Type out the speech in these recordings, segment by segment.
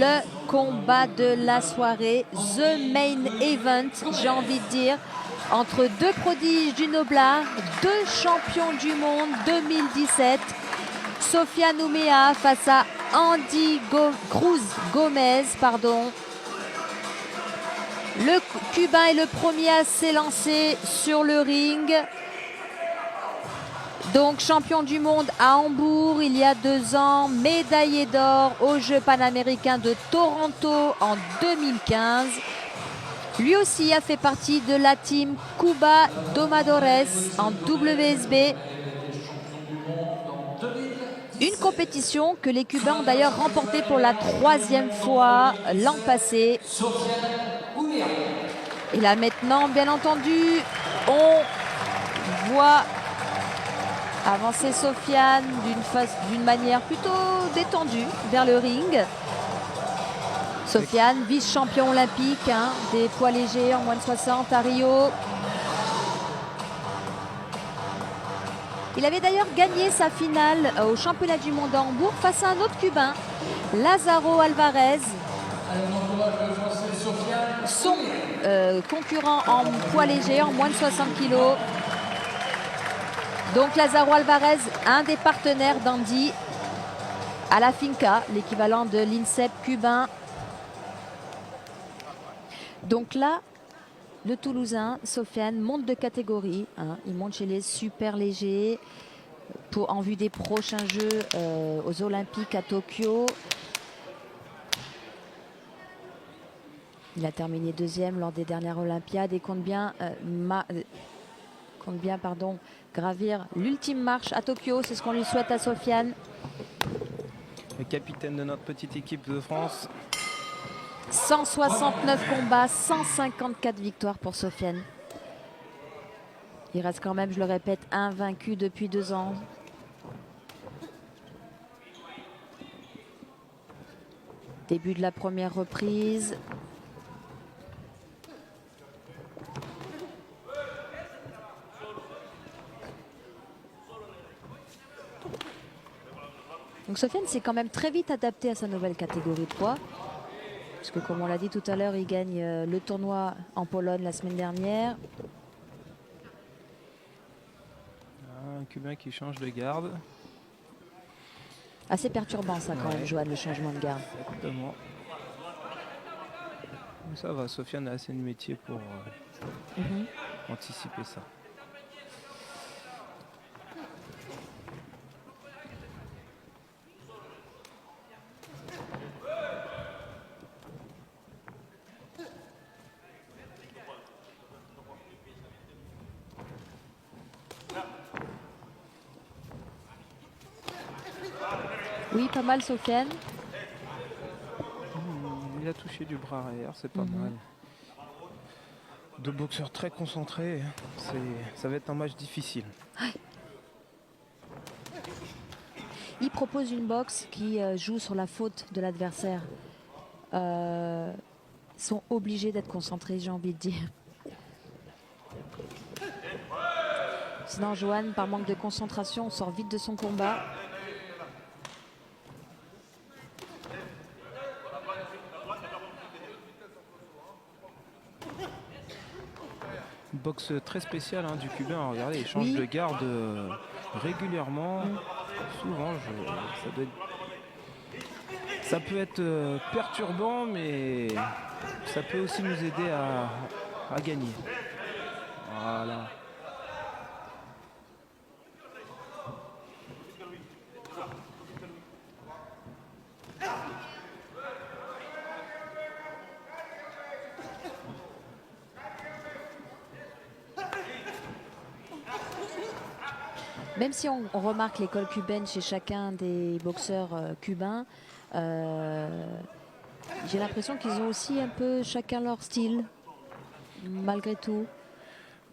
le combat de la soirée, the main event, j'ai envie de dire, entre deux prodiges du Noblat, deux champions du monde 2017, Sofiane Ouméa face à Andy Cruz Gomez, pardon. Le Cubain est le premier à s'élancer sur le ring. Donc champion du monde à Hambourg il y a 2 ans, médaillé d'or aux Jeux panaméricains de Toronto en 2015. Lui aussi a fait partie de la team Cuba Domadores en WSB. Une compétition que les Cubains ont d'ailleurs remportée pour la 3e fois l'an passé. Et là maintenant, bien entendu, on voit avancer Sofiane d'une manière plutôt détendue vers le ring. Sofiane, vice-champion olympique des poids légers en moins de 60 à Rio. Il avait d'ailleurs gagné sa finale au championnat du monde à Hambourg face à un autre Cubain, Lazaro Alvarez. Son concurrent en poids léger en moins de 60 kg. Donc Lazaro Alvarez, un des partenaires d'Andy à la Finca, l'équivalent de l'INSEP cubain. Donc là, le Toulousain, Sofiane, monte de catégorie. Il monte chez les super légers en vue des prochains Jeux aux Olympiques à Tokyo. Il a terminé 2e lors des dernières Olympiades et compte bien, gravir l'ultime marche à Tokyo. C'est ce qu'on lui souhaite à Sofiane. Le capitaine de notre petite équipe de France. 169 combats, 154 victoires pour Sofiane. Il reste quand même, je le répète, invaincu depuis 2 ans. Début de la première reprise. Donc Sofiane s'est quand même très vite adapté à sa nouvelle catégorie de poids. Parce que comme on l'a dit tout à l'heure, il gagne le tournoi en Pologne la semaine dernière. Un Cubain qui change de garde. Assez perturbant ça quand même, Joanne, le changement de garde. Exactement. Mais ça va, Sofiane a assez de métier pour anticiper ça. Oui, pas mal Sofiane. Il a touché du bras arrière, c'est pas mal. 2 boxeurs très concentrés, ça va être un match difficile. Il propose une boxe qui joue sur la faute de l'adversaire. Ils sont obligés d'être concentrés, j'ai envie de dire. Sinon, Joanne, par manque de concentration, on sort vite de son combat. Une boxe très spéciale du Cubain. Regardez, il change de garde régulièrement. Souvent, ça peut être perturbant, mais ça peut aussi nous aider à gagner. Voilà. Même si on remarque l'école cubaine chez chacun des boxeurs cubains, j'ai l'impression qu'ils ont aussi un peu chacun leur style, malgré tout.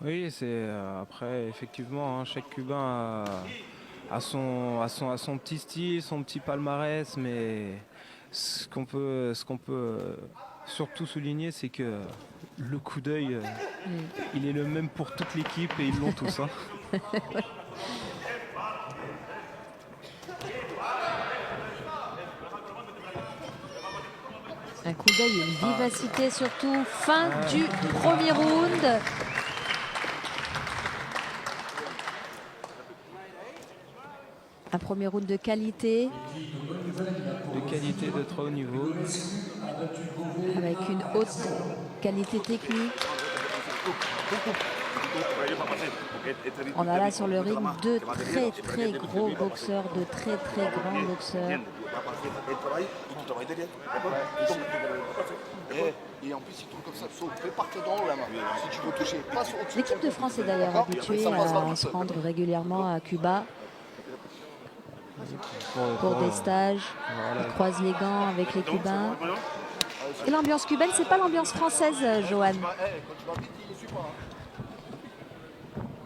Oui, c'est après effectivement chaque Cubain a son petit style, son petit palmarès, mais ce qu'on peut surtout souligner, c'est que le coup d'œil, il est le même pour toute l'équipe et ils l'ont tous. Un coup d'œil et une vivacité surtout. Fin du premier round. Un premier round de qualité. De qualité de très haut niveau. Avec une haute qualité technique. On a là sur le ring deux très gros boxeurs, de très grands boxeurs. Et en plus, il tourne comme ça, saute, fais partir d'en haut la main. Si tu veux toucher, passe au-dessus. L'équipe de France est d'ailleurs habituée à se rendre régulièrement à Cuba pour des stages. Ils croisent les gants avec les Cubains. Et l'ambiance cubaine, c'est pas l'ambiance française, Johan.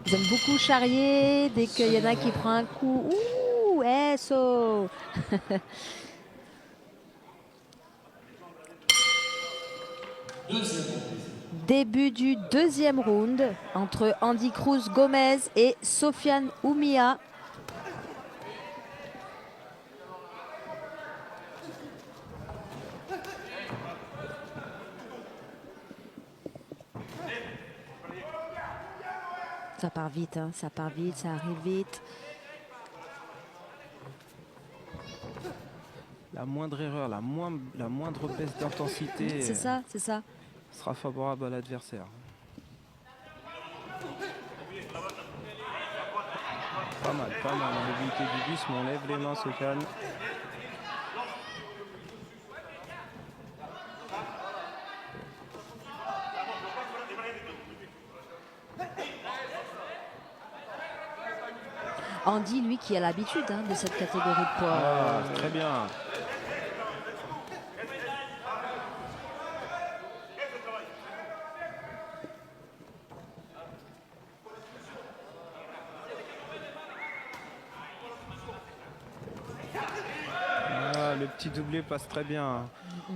Ils aiment beaucoup charrier dès qu'il y en a qui prend un coup. Ouh, eso. Début du deuxième round entre Andy Cruz Gomez et Sofiane Oumia. Ça part vite, hein, ça part vite, ça arrive vite. La moindre erreur, la moindre baisse d'intensité. C'est ça, c'est ça. Sera favorable à l'adversaire. Pas mal, la mobilité du bus, mais on lève les mains, Sofiane. Andy, lui, qui a l'habitude de cette catégorie de poids. Ah, très bien. Ah, le petit doublé passe très bien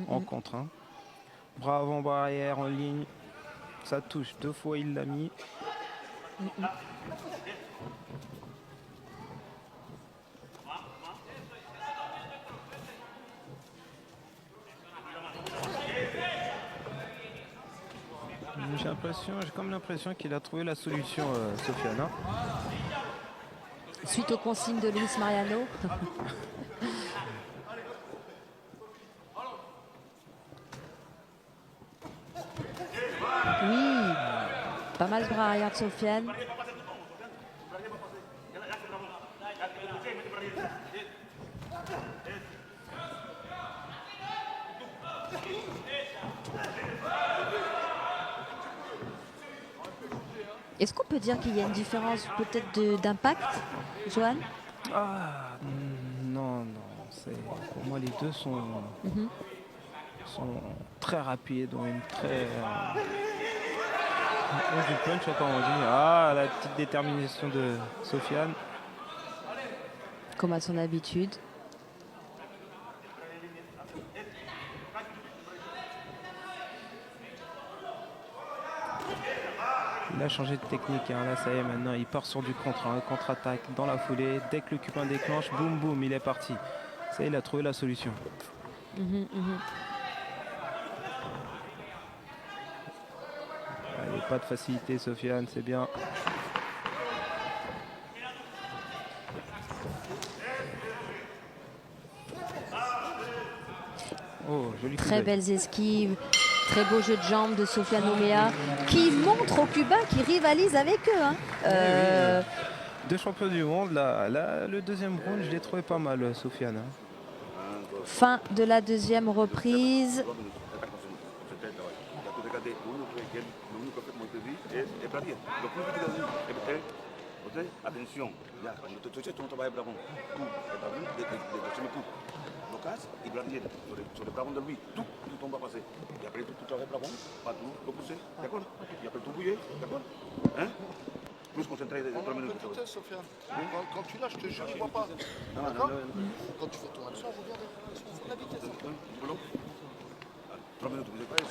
en contre. Hein. Bras avant, bras arrière en ligne. Ça touche. 2 fois, il l'a mis. J'ai comme l'impression qu'il a trouvé la solution, Sofiane. Hein. Suite aux consignes de Luis Mariano. Oui, pas mal de bras arrière de Sofiane. Est-ce qu'on peut dire qu'il y a une différence peut-être d'impact, Johan? Ah, non. Pour moi, les deux sont très rapides, ont une très... du punch, comme on dit. Ah, la petite détermination de Sofiane. Comme à son habitude. Il a changé de technique, hein. Là ça y est, maintenant il part sur du contre-attaque dans la foulée. Dès que le Cubain déclenche, boum boum, il est parti. Ça y est, il a trouvé la solution. Allez, pas de facilité, Sofiane, c'est bien. Oh, joli coup Très d'œil. belles esquives. Très beau jeu de jambes de Sofiane Oumia qui montre aux Cubains qui rivalisent avec eux. Hein. Oui. Deux champions du monde, là, le deuxième round, je l'ai trouvé pas mal, Sofiane. Hein. Fin de la deuxième reprise. Attention, ya, cuando te touches, tú no te vas a bravón. Tú, el bravón de tú. Tocas y blandir sobre el bravón de Luis. Tú tombas para hacer. Y après, tú trabajas el bravón para tú lo pousser. D'accord? Y après, tú bouilles. D'accord? Hein? Plus concentré de 3 minutes. Sofiane. Quand tu lâches, je te jure, je ne vois pas. D'accord? Quand tu fais ton action, regarde la vitesse. 3 minutes, vous êtes prêts?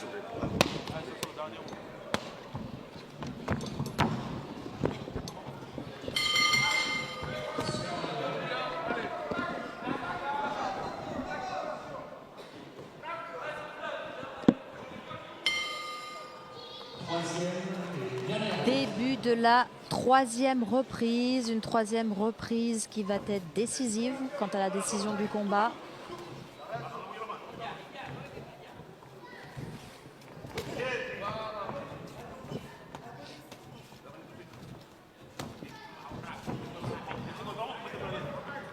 Début de la troisième reprise, une troisième reprise qui va être décisive quant à la décision du combat.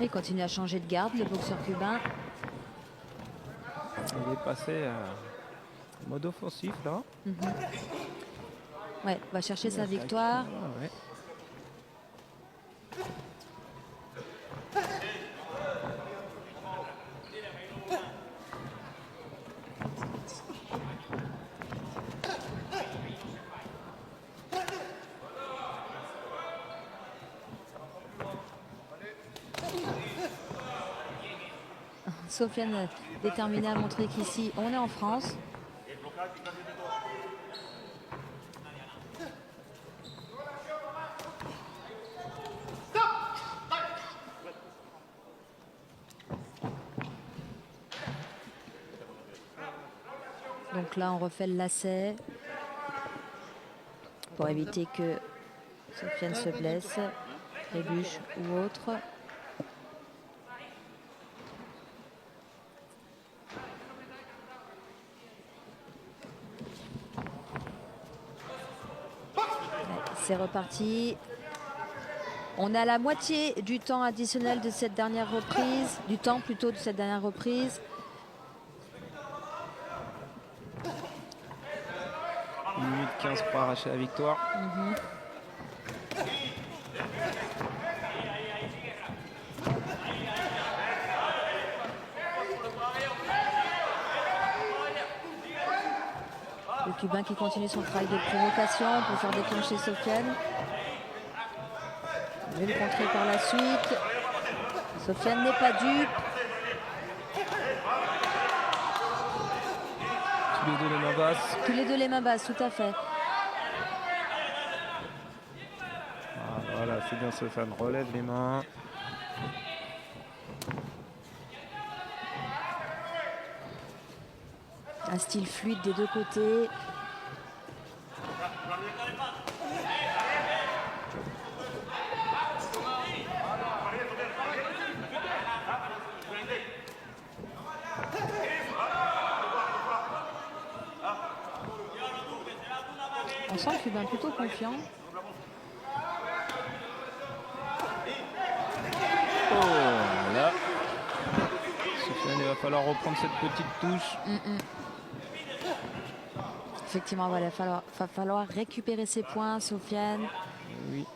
Il continue à changer de garde, le boxeur cubain. Il est passé en mode offensif là. Ouais, va chercher sa victoire. Ouais. Sofiane déterminé à montrer qu'ici, on est en France. Donc là, on refait le lacet pour éviter que Sofiane se blesse, trébuche ou autre. C'est reparti. On est à la moitié du temps additionnel de cette dernière reprise, du temps plutôt de cette dernière reprise. Une minute 15 pour arracher la victoire. Le Cubain qui continue son travail de provocation pour faire déclencher Sofiane. Il va le contrer par la suite. Sofiane n'est pas dupe. Tous les deux les mains basses. Tous les deux les mains basses, tout à fait. Ah, voilà, c'est bien Sofiane. Relève les mains. Un style fluide des deux côtés. On sent le Cubain plutôt confiant. Oh là. Sofiane, il va falloir reprendre cette petite touche. Effectivement, il va falloir récupérer ses points, Sofiane. Oui.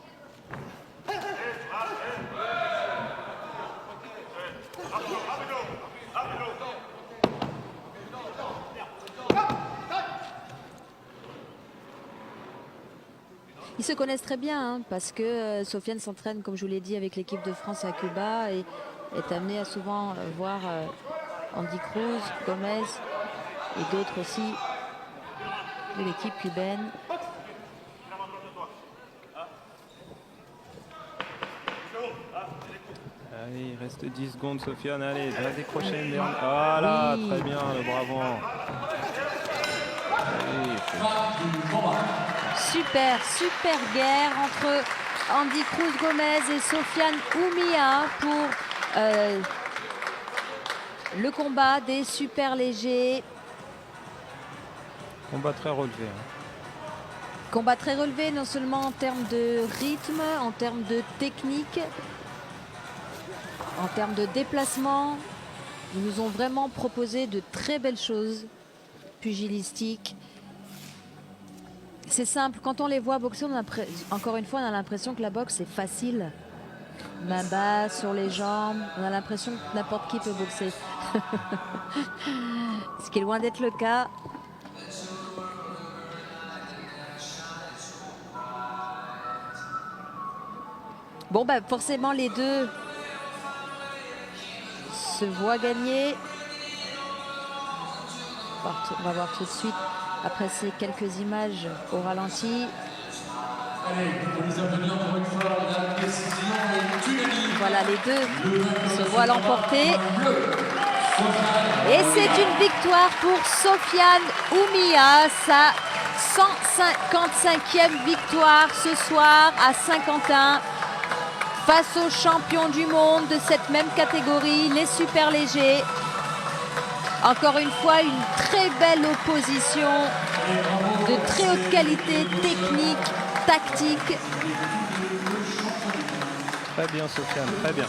Ils se connaissent très bien hein, parce que Sofiane s'entraîne, comme je vous l'ai dit, avec l'équipe de France à Cuba et est amené à souvent voir Andy Cruz, Gomez et d'autres aussi de l'équipe cubaine. Allez, il reste 10 secondes, Sofiane. Allez, va décrocher une dernière. Voilà, Oui. très bien, le bravo. Allez, Super guerre entre Andy Cruz Gomez et Sofiane Oumia pour le combat des super légers. combat très relevé. Hein. Combat très relevé, non seulement en termes de rythme, en termes de technique, en termes de déplacement. Ils nous ont vraiment proposé de très belles choses pugilistiques. C'est simple, quand on les voit boxer, encore une fois, on a l'impression que la boxe est facile. Main basse, sur les jambes, on a l'impression que n'importe qui peut boxer. Ce qui est loin d'être le cas. Bon, bah, forcément, les deux se voient gagner. On va voir tout de suite, après ces quelques images au ralenti. Voilà, les deux se voient l'emporter. Et c'est une victoire pour Sofiane Oumia, sa 155e victoire ce soir à Saint-Quentin face aux champions du monde de cette même catégorie, les super légers. Encore une fois, une très belle opposition de très haute qualité technique, tactique. Très bien, Sofiane, très bien.